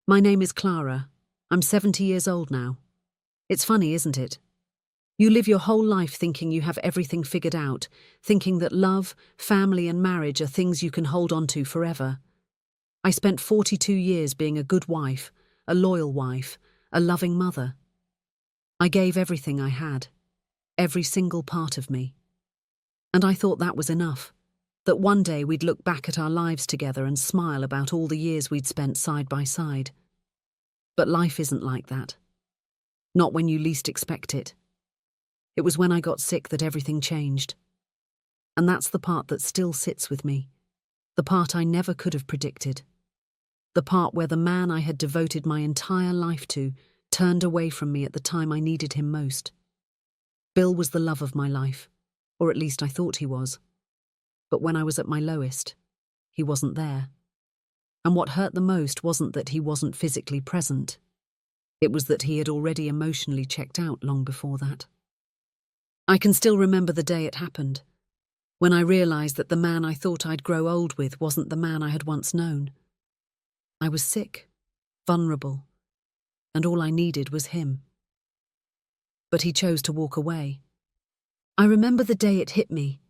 My name is Clara. I'm 70 years old now. It's funny, isn't it? You live your whole life thinking you have everything figured out, thinking that love, family and marriage are things you can hold on to forever. I spent 42 years being a good wife, a loyal wife, a loving mother. I gave everything I had, every single part of me. And I thought that was enough, that one day we'd look back at our lives together and smile about all the years we'd spent side by side. But life isn't like that. Not when you least expect it. It was when I got sick that everything changed. And that's the part that still sits with me. The part I never could have predicted. The part where the man I had devoted my entire life to turned away from me at the time I needed him most. Bill was the love of my life, or at least I thought he was. But when I was at my lowest, he wasn't there. And what hurt the most wasn't that he wasn't physically present. It was that he had already emotionally checked out long before that. I can still remember the day it happened, when I realized that the man I thought I'd grow old with wasn't the man I had once known. I was sick, vulnerable, and all I needed was him. But he chose to walk away. I remember the day it hit me,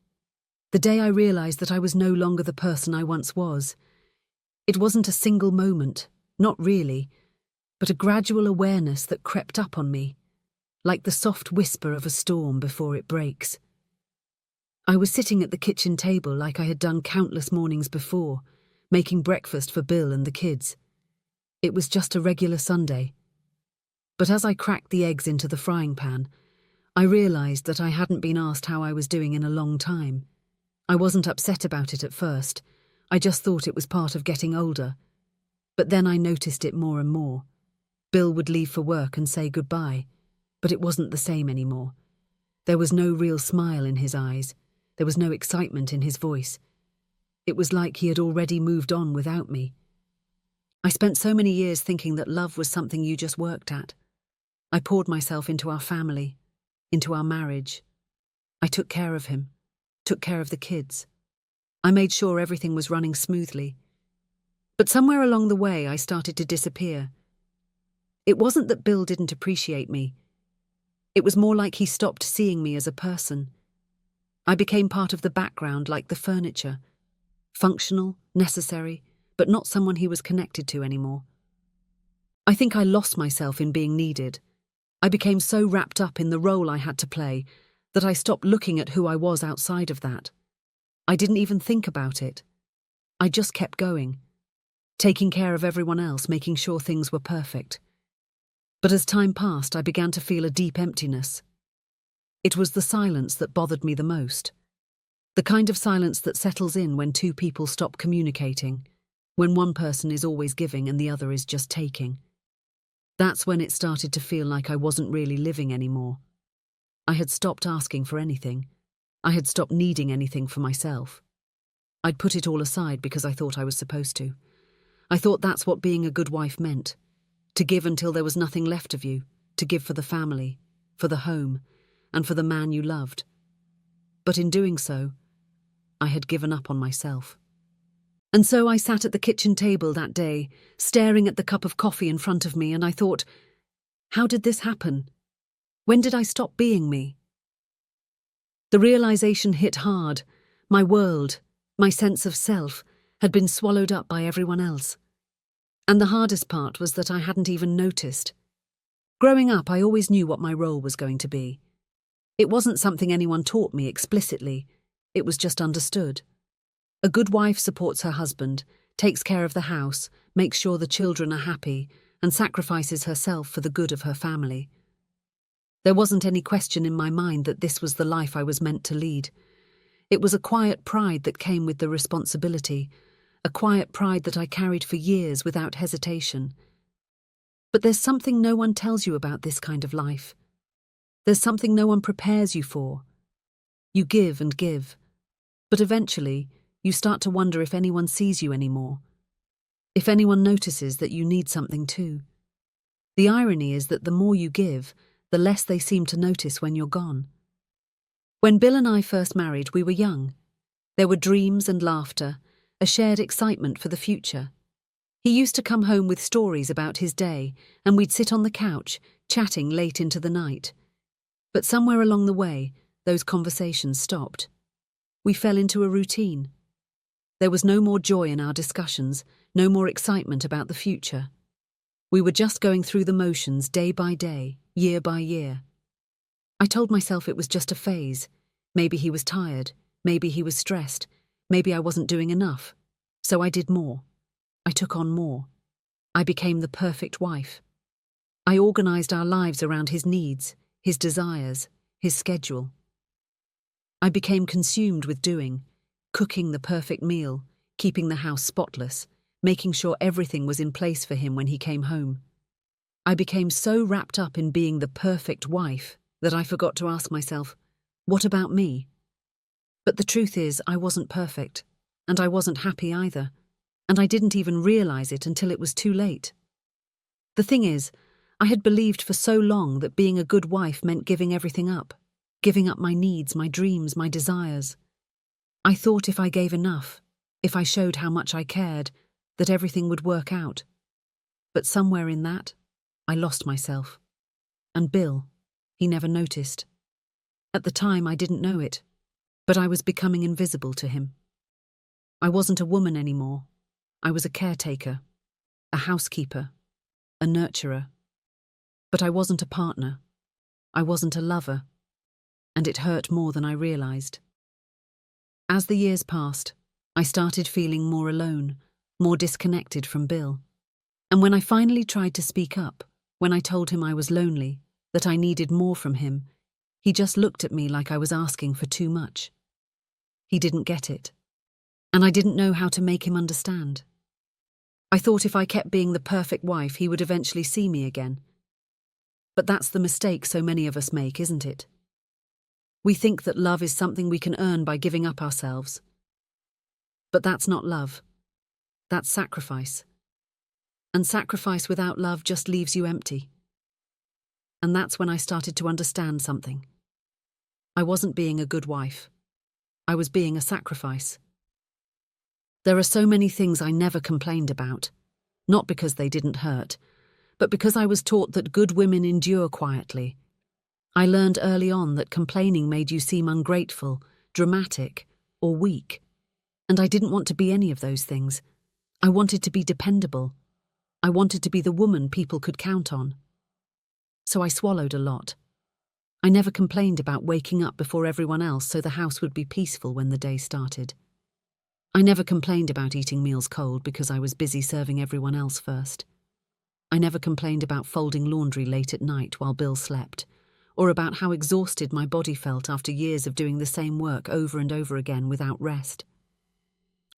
the day I realized that I was no longer the person I once was. It wasn't a single moment, not really, but a gradual awareness that crept up on me, like the soft whisper of a storm before it breaks. I was sitting at the kitchen table like I had done countless mornings before, making breakfast for Bill and the kids. It was just a regular Sunday. But as I cracked the eggs into the frying pan, I realized that I hadn't been asked how I was doing in a long time. I wasn't upset about it at first. I just thought it was part of getting older. But then I noticed it more and more. Bill would leave for work and say goodbye, but it wasn't the same anymore. There was no real smile in his eyes. There was no excitement in his voice. It was like he had already moved on without me. I spent so many years thinking that love was something you just worked at. I poured myself into our family, into our marriage. I took care of him, took care of the kids. I made sure everything was running smoothly. But somewhere along the way, I started to disappear. It wasn't that Bill didn't appreciate me. It was more like he stopped seeing me as a person. I became part of the background like the furniture. Functional, necessary, but not someone he was connected to anymore. I think I lost myself in being needed. I became so wrapped up in the role I had to play that I stopped looking at who I was outside of that. I didn't even think about it. I just kept going, taking care of everyone else, making sure things were perfect. But as time passed, I began to feel a deep emptiness. It was the silence that bothered me the most. The kind of silence that settles in when two people stop communicating, when one person is always giving and the other is just taking. That's when it started to feel like I wasn't really living anymore. I had stopped asking for anything. I had stopped needing anything for myself. I'd put it all aside because I thought I was supposed to. I thought that's what being a good wife meant. To give until there was nothing left of you, to give for the family, for the home, and for the man you loved. But in doing so, I had given up on myself. And so I sat at the kitchen table that day, staring at the cup of coffee in front of me, and I thought, how did this happen? When did I stop being me? The realization hit hard. My world, my sense of self, had been swallowed up by everyone else. And the hardest part was that I hadn't even noticed. Growing up, I always knew what my role was going to be. It wasn't something anyone taught me explicitly. It was just understood. A good wife supports her husband, takes care of the house, makes sure the children are happy, and sacrifices herself for the good of her family. There wasn't any question in my mind that this was the life I was meant to lead. It was a quiet pride that came with the responsibility, a quiet pride that I carried for years without hesitation. But there's something no one tells you about this kind of life. There's something no one prepares you for. You give and give, but eventually you start to wonder if anyone sees you anymore, if anyone notices that you need something too. The irony is that the more you give, the less they seem to notice when you're gone. When Bill and I first married, we were young. There were dreams and laughter, a shared excitement for the future. He used to come home with stories about his day, and we'd sit on the couch, chatting late into the night. But somewhere along the way, those conversations stopped. We fell into a routine. There was no more joy in our discussions, no more excitement about the future. We were just going through the motions day by day, year by year. I told myself it was just a phase. Maybe he was tired, maybe he was stressed, maybe I wasn't doing enough. So I did more. I took on more. I became the perfect wife. I organized our lives around his needs, his desires, his schedule. I became consumed with doing, cooking the perfect meal, keeping the house spotless, making sure everything was in place for him when he came home. I became so wrapped up in being the perfect wife that I forgot to ask myself, what about me? But the truth is, I wasn't perfect, and I wasn't happy either, and I didn't even realize it until it was too late. The thing is, I had believed for so long that being a good wife meant giving everything up, giving up my needs, my dreams, my desires. I thought if I gave enough, if I showed how much I cared, that everything would work out. But somewhere in that, I lost myself. And Bill, he never noticed. At the time, I didn't know it, but I was becoming invisible to him. I wasn't a woman anymore. I was a caretaker, a housekeeper, a nurturer. But I wasn't a partner. I wasn't a lover. And it hurt more than I realized. As the years passed, I started feeling more alone, more disconnected from Bill. And when I finally tried to speak up, when I told him I was lonely, that I needed more from him, he just looked at me like I was asking for too much. He didn't get it. And I didn't know how to make him understand. I thought if I kept being the perfect wife, he would eventually see me again. But that's the mistake so many of us make, isn't it? We think that love is something we can earn by giving up ourselves. But that's not love. That's sacrifice. And sacrifice without love just leaves you empty. And that's when I started to understand something. I wasn't being a good wife. I was being a sacrifice. There are so many things I never complained about, not because they didn't hurt, but because I was taught that good women endure quietly. I learned early on that complaining made you seem ungrateful, dramatic, or weak. And I didn't want to be any of those things. I wanted to be dependable. I wanted to be the woman people could count on. So I swallowed a lot. I never complained about waking up before everyone else so the house would be peaceful when the day started. I never complained about eating meals cold because I was busy serving everyone else first. I never complained about folding laundry late at night while Bill slept, or about how exhausted my body felt after years of doing the same work over and over again without rest.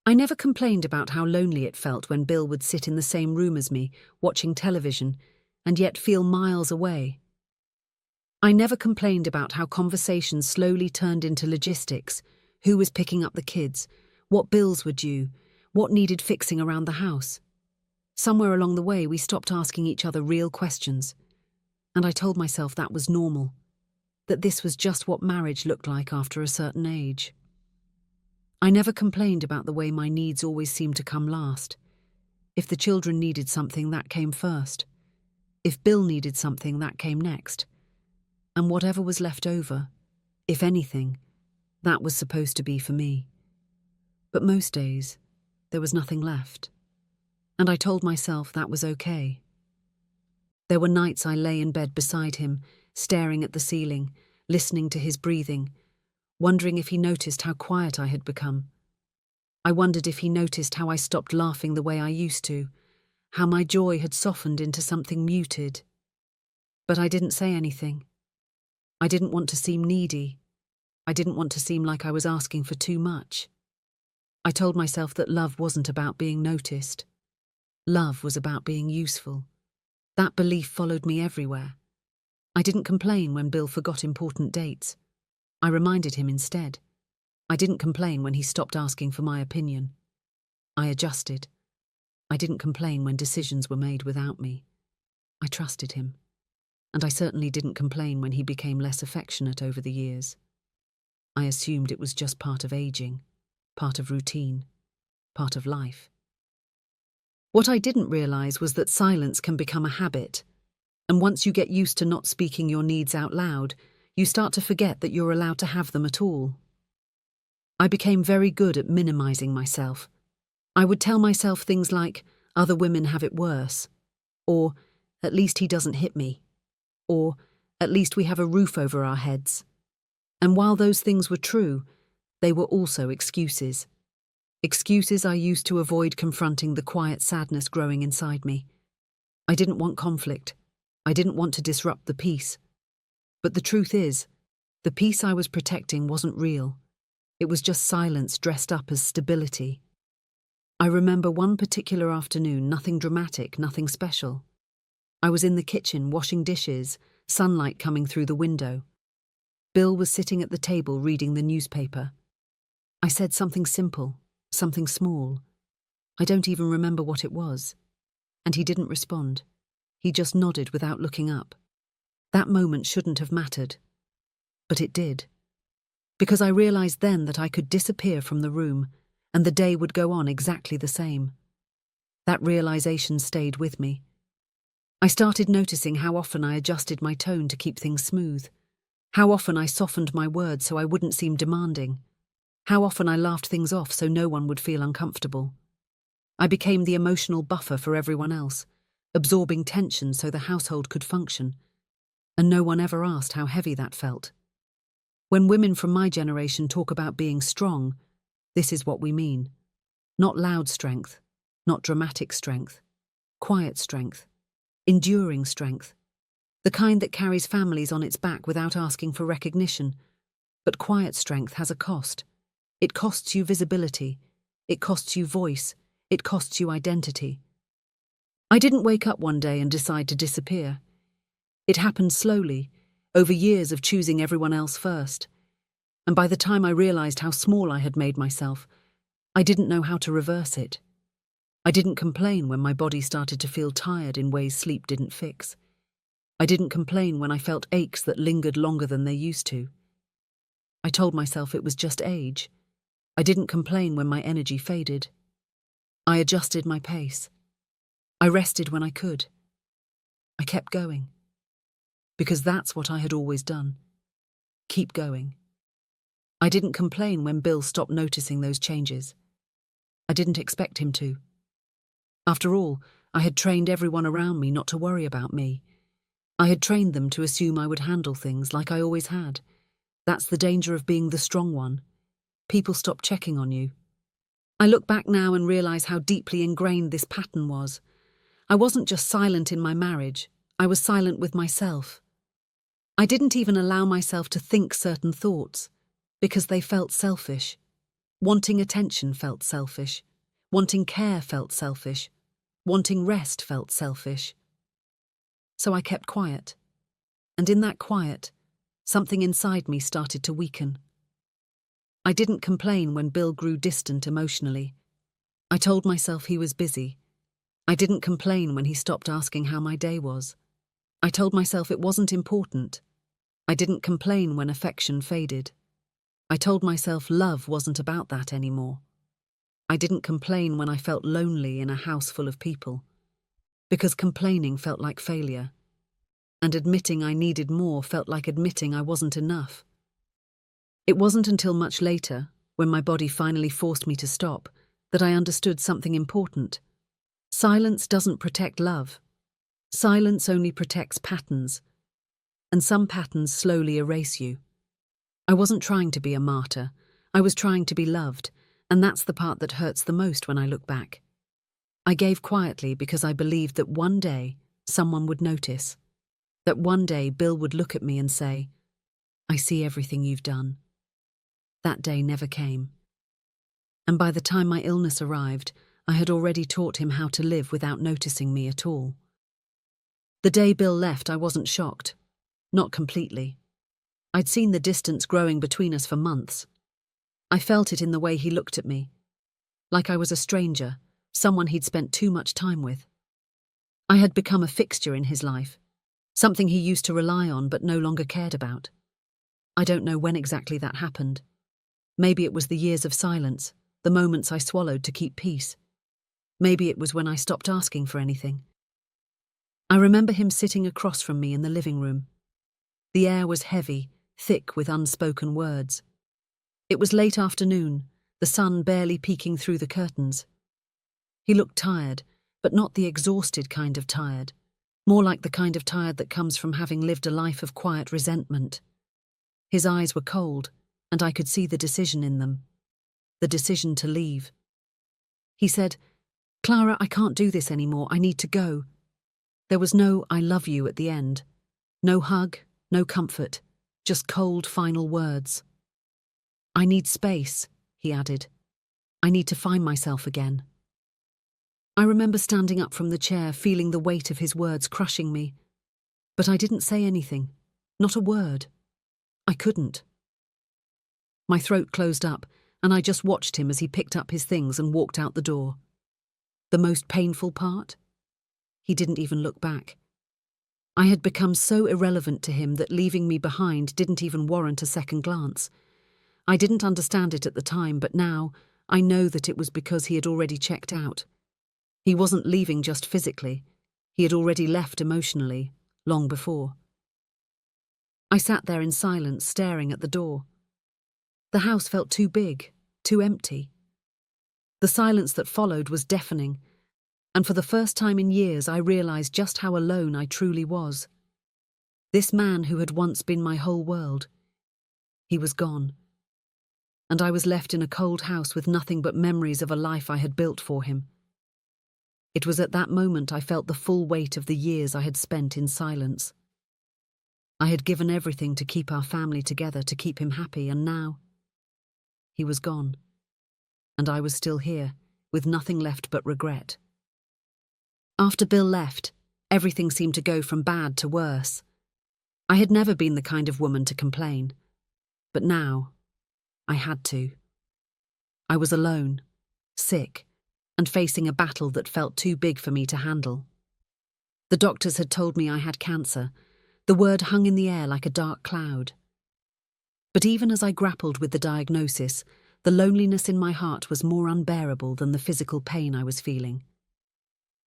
I never complained about how lonely it felt when Bill would sit in the same room as me, watching television, and yet feel miles away. I never complained about how conversations slowly turned into logistics, who was picking up the kids, what bills were due, what needed fixing around the house. Somewhere along the way, we stopped asking each other real questions, and I told myself that was normal, that this was just what marriage looked like after a certain age. I never complained about the way my needs always seemed to come last. If the children needed something, that came first. If Bill needed something, that came next. And whatever was left over, if anything, that was supposed to be for me. But most days, there was nothing left. And I told myself that was okay. There were nights I lay in bed beside him, staring at the ceiling, listening to his breathing, wondering if he noticed how quiet I had become. I wondered if he noticed how I stopped laughing the way I used to, how my joy had softened into something muted. But I didn't say anything. I didn't want to seem needy. I didn't want to seem like I was asking for too much. I told myself that love wasn't about being noticed. Love was about being useful. That belief followed me everywhere. I didn't complain when Bill forgot important dates. I reminded him instead. I didn't complain when he stopped asking for my opinion. I adjusted. I didn't complain when decisions were made without me. I trusted him. And I certainly didn't complain when he became less affectionate over the years. I assumed it was just part of aging, part of routine, part of life. What I didn't realize was that silence can become a habit, and once you get used to not speaking your needs out loud, you start to forget that you're allowed to have them at all. I became very good at minimizing myself. I would tell myself things like, other women have it worse, or at least he doesn't hit me, or at least we have a roof over our heads. And while those things were true, they were also excuses. Excuses I used to avoid confronting the quiet sadness growing inside me. I didn't want conflict. I didn't want to disrupt the peace. But the truth is, the peace I was protecting wasn't real. It was just silence dressed up as stability. I remember one particular afternoon, nothing dramatic, nothing special. I was in the kitchen washing dishes, sunlight coming through the window. Bill was sitting at the table reading the newspaper. I said something simple, something small. I don't even remember what it was. And he didn't respond. He just nodded without looking up. That moment shouldn't have mattered. But it did. Because I realized then that I could disappear from the room, and the day would go on exactly the same. That realization stayed with me. I started noticing how often I adjusted my tone to keep things smooth. How often I softened my words so I wouldn't seem demanding. How often I laughed things off so no one would feel uncomfortable. I became the emotional buffer for everyone else, absorbing tension so the household could function. And no one ever asked how heavy that felt. When women from my generation talk about being strong, this is what we mean. Not loud strength, not dramatic strength, quiet strength, enduring strength. The kind that carries families on its back without asking for recognition. But quiet strength has a cost. It costs you visibility. It costs you voice. It costs you identity. I didn't wake up one day and decide to disappear. It happened slowly, over years of choosing everyone else first. And by the time I realized how small I had made myself, I didn't know how to reverse it. I didn't complain when my body started to feel tired in ways sleep didn't fix. I didn't complain when I felt aches that lingered longer than they used to. I told myself it was just age. I didn't complain when my energy faded. I adjusted my pace. I rested when I could. I kept going. Because that's what I had always done. Keep going. I didn't complain when Bill stopped noticing those changes. I didn't expect him to. After all, I had trained everyone around me not to worry about me. I had trained them to assume I would handle things like I always had. That's the danger of being the strong one. People stop checking on you. I look back now and realize how deeply ingrained this pattern was. I wasn't just silent in my marriage, I was silent with myself. I didn't even allow myself to think certain thoughts, because they felt selfish. Wanting attention felt selfish. Wanting care felt selfish. Wanting rest felt selfish. So I kept quiet. And in that quiet, something inside me started to weaken. I didn't complain when Bill grew distant emotionally. I told myself he was busy. I didn't complain when he stopped asking how my day was. I told myself it wasn't important. I didn't complain when affection faded. I told myself love wasn't about that anymore. I didn't complain when I felt lonely in a house full of people. Because complaining felt like failure. And admitting I needed more felt like admitting I wasn't enough. It wasn't until much later, when my body finally forced me to stop, that I understood something important. Silence doesn't protect love. Silence only protects patterns. And some patterns slowly erase you. I wasn't trying to be a martyr. I was trying to be loved, and that's the part that hurts the most when I look back. I gave quietly because I believed that one day someone would notice. That one day Bill would look at me and say, "I see everything you've done." That day never came. And by the time my illness arrived, I had already taught him how to live without noticing me at all. The day Bill left, I wasn't shocked. Not completely. I'd seen the distance growing between us for months. I felt it in the way he looked at me. Like I was a stranger, someone he'd spent too much time with. I had become a fixture in his life. Something he used to rely on but no longer cared about. I don't know when exactly that happened. Maybe it was the years of silence, the moments I swallowed to keep peace. Maybe it was when I stopped asking for anything. I remember him sitting across from me in the living room. The air was heavy, thick with unspoken words. It was late afternoon, the sun barely peeking through the curtains. He looked tired, but not the exhausted kind of tired, more like the kind of tired that comes from having lived a life of quiet resentment. His eyes were cold, and I could see the decision in them. The decision to leave. He said, "Clara, I can't do this anymore. I need to go." There was no "I love you" at the end. No hug, no comfort, just cold final words. "I need space," he added. "I need to find myself again." I remember standing up from the chair, feeling the weight of his words crushing me. But I didn't say anything, not a word. I couldn't. My throat closed up, and I just watched him as he picked up his things and walked out the door. The most painful part? He didn't even look back. I had become so irrelevant to him that leaving me behind didn't even warrant a second glance. I didn't understand it at the time, but now I know that it was because he had already checked out. He wasn't leaving just physically. He had already left emotionally, long before. I sat there in silence, staring at the door. The house felt too big, too empty. The silence that followed was deafening, and for the first time in years I realized just how alone I truly was. This man who had once been my whole world, he was gone. And I was left in a cold house with nothing but memories of a life I had built for him. It was at that moment I felt the full weight of the years I had spent in silence. I had given everything to keep our family together, to keep him happy, and now he was gone. And I was still here, with nothing left but regret. After Bill left, everything seemed to go from bad to worse. I had never been the kind of woman to complain, but now I had to. I was alone, sick, and facing a battle that felt too big for me to handle. The doctors had told me I had cancer. The word hung in the air like a dark cloud. But even as I grappled with the diagnosis, the loneliness in my heart was more unbearable than the physical pain I was feeling.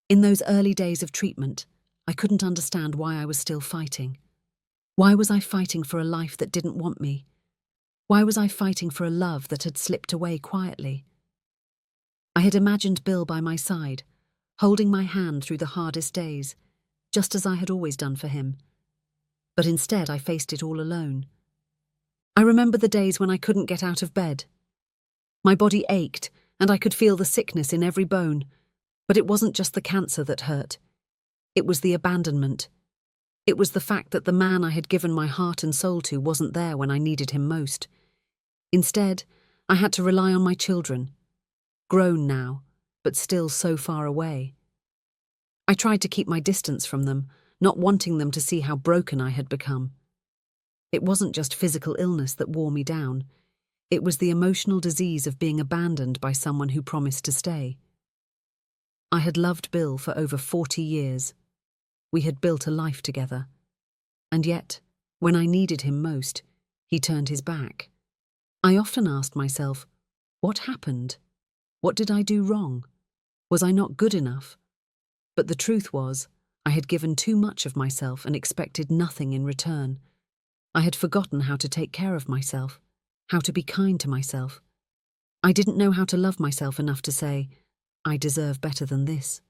In those early days of treatment, I couldn't understand why I was still fighting. Why was I fighting for a life that didn't want me? Why was I fighting for a love that had slipped away quietly? I had imagined Bill by my side, holding my hand through the hardest days, just as I had always done for him. But instead I faced it all alone. I remember the days when I couldn't get out of bed. My body ached, and I could feel the sickness in every bone. But it wasn't just the cancer that hurt. It was the abandonment. It was the fact that the man I had given my heart and soul to wasn't there when I needed him most. Instead, I had to rely on my children. Grown now, but still so far away. I tried to keep my distance from them, not wanting them to see how broken I had become. It wasn't just physical illness that wore me down. It was the emotional disease of being abandoned by someone who promised to stay. I had loved Bill for over 40 years. We had built a life together. And yet, when I needed him most, he turned his back. I often asked myself, what happened? What did I do wrong? Was I not good enough? But the truth was, I had given too much of myself and expected nothing in return. I had forgotten how to take care of myself, how to be kind to myself. I didn't know how to love myself enough to say, I deserve better than this.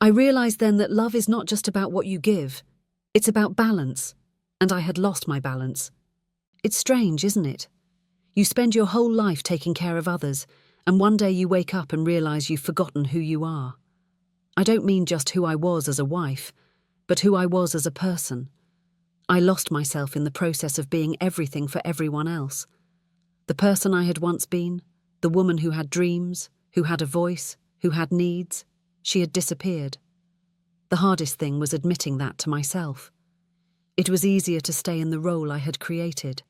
I realized then that love is not just about what you give, it's about balance, and I had lost my balance. It's strange, isn't it? You spend your whole life taking care of others, and one day you wake up and realize you've forgotten who you are. I don't mean just who I was as a wife, but who I was as a person. I lost myself in the process of being everything for everyone else. The person I had once been, the woman who had dreams, who had a voice, who had needs, she had disappeared. The hardest thing was admitting that to myself. It was easier to stay in the role I had created,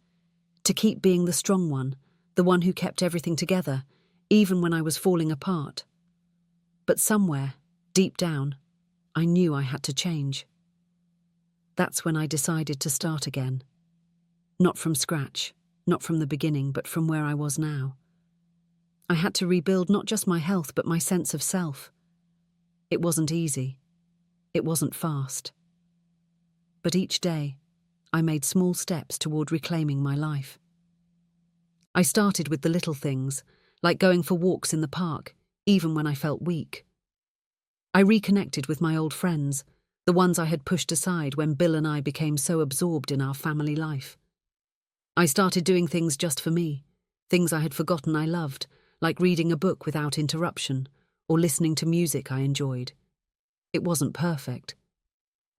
to keep being the strong one, the one who kept everything together, even when I was falling apart. But somewhere, deep down, I knew I had to change. That's when I decided to start again. Not from scratch, not from the beginning, but from where I was now. I had to rebuild not just my health but my sense of self. It wasn't easy. It wasn't fast. But each day, I made small steps toward reclaiming my life. I started with the little things, like going for walks in the park, even when I felt weak. I reconnected with my old friends, the ones I had pushed aside when Bill and I became so absorbed in our family life. I started doing things just for me, things I had forgotten I loved, like reading a book without interruption or listening to music I enjoyed. It wasn't perfect.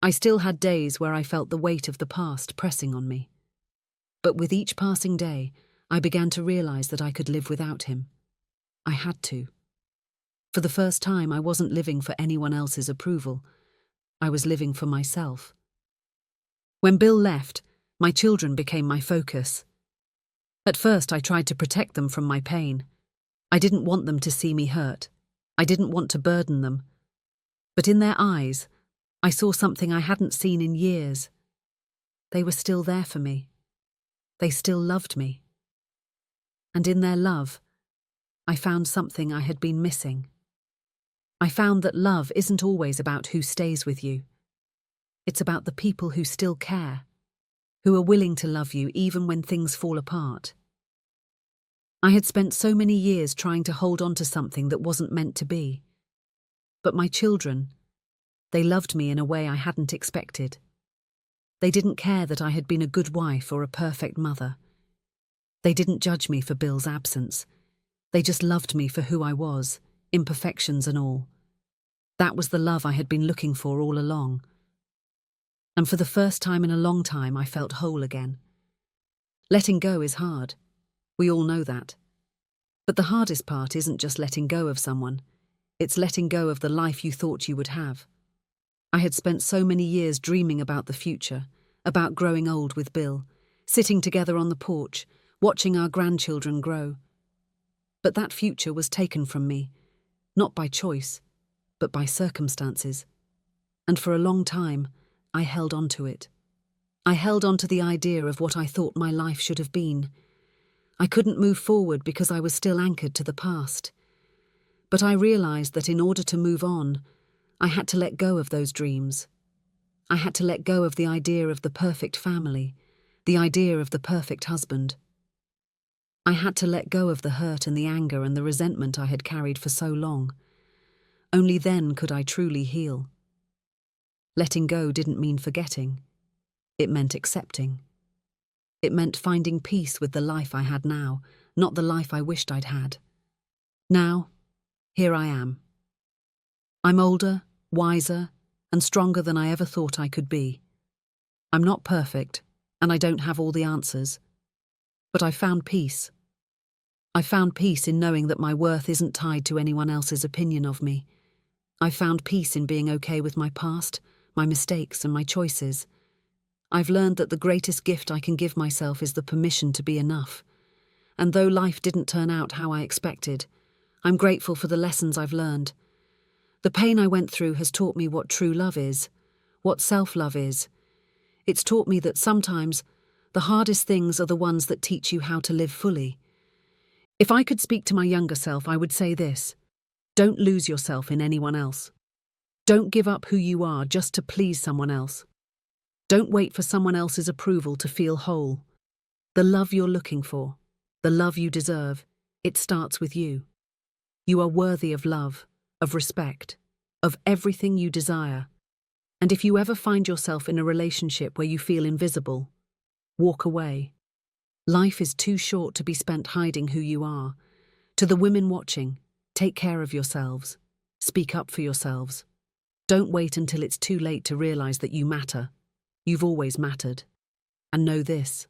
I still had days where I felt the weight of the past pressing on me. But with each passing day, I began to realize that I could live without him. I had to. For the first time, I wasn't living for anyone else's approval. I was living for myself. When Bill left, my children became my focus. At first, I tried to protect them from my pain. I didn't want them to see me hurt. I didn't want to burden them. But in their eyes, I saw something I hadn't seen in years. They were still there for me. They still loved me. And in their love, I found something I had been missing. I found that love isn't always about who stays with you. It's about the people who still care, who are willing to love you even when things fall apart. I had spent so many years trying to hold on to something that wasn't meant to be. But my children, they loved me in a way I hadn't expected. They didn't care that I had been a good wife or a perfect mother. They didn't judge me for Bill's absence. They just loved me for who I was, imperfections and all. That was the love I had been looking for all along. And for the first time in a long time, I felt whole again. Letting go is hard. We all know that. But the hardest part isn't just letting go of someone. It's letting go of the life you thought you would have. I had spent so many years dreaming about the future, about growing old with Bill, sitting together on the porch, watching our grandchildren grow. But that future was taken from me, not by choice, but by circumstances. And for a long time, I held on to it. I held on to the idea of what I thought my life should have been. I couldn't move forward because I was still anchored to the past. But I realized that in order to move on, I had to let go of those dreams. I had to let go of the idea of the perfect family, the idea of the perfect husband. I had to let go of the hurt and the anger and the resentment I had carried for so long. Only then could I truly heal. Letting go didn't mean forgetting. It meant accepting. It meant finding peace with the life I had now, not the life I wished I'd had. Now, here I am. I'm older, wiser, and stronger than I ever thought I could be. I'm not perfect, and I don't have all the answers. But I found peace. I found peace in knowing that my worth isn't tied to anyone else's opinion of me. I found peace in being okay with my past, my mistakes, and my choices. I've learned that the greatest gift I can give myself is the permission to be enough. And though life didn't turn out how I expected, I'm grateful for the lessons I've learned. The pain I went through has taught me what true love is, what self-love is. It's taught me that sometimes the hardest things are the ones that teach you how to live fully. If I could speak to my younger self, I would say this: don't lose yourself in anyone else. Don't give up who you are just to please someone else. Don't wait for someone else's approval to feel whole. The love you're looking for, the love you deserve, it starts with you. You are worthy of love, of respect, of everything you desire. And if you ever find yourself in a relationship where you feel invisible, walk away. Life is too short to be spent hiding who you are. To the women watching, take care of yourselves. Speak up for yourselves. Don't wait until it's too late to realize that you matter. You've always mattered. And know this: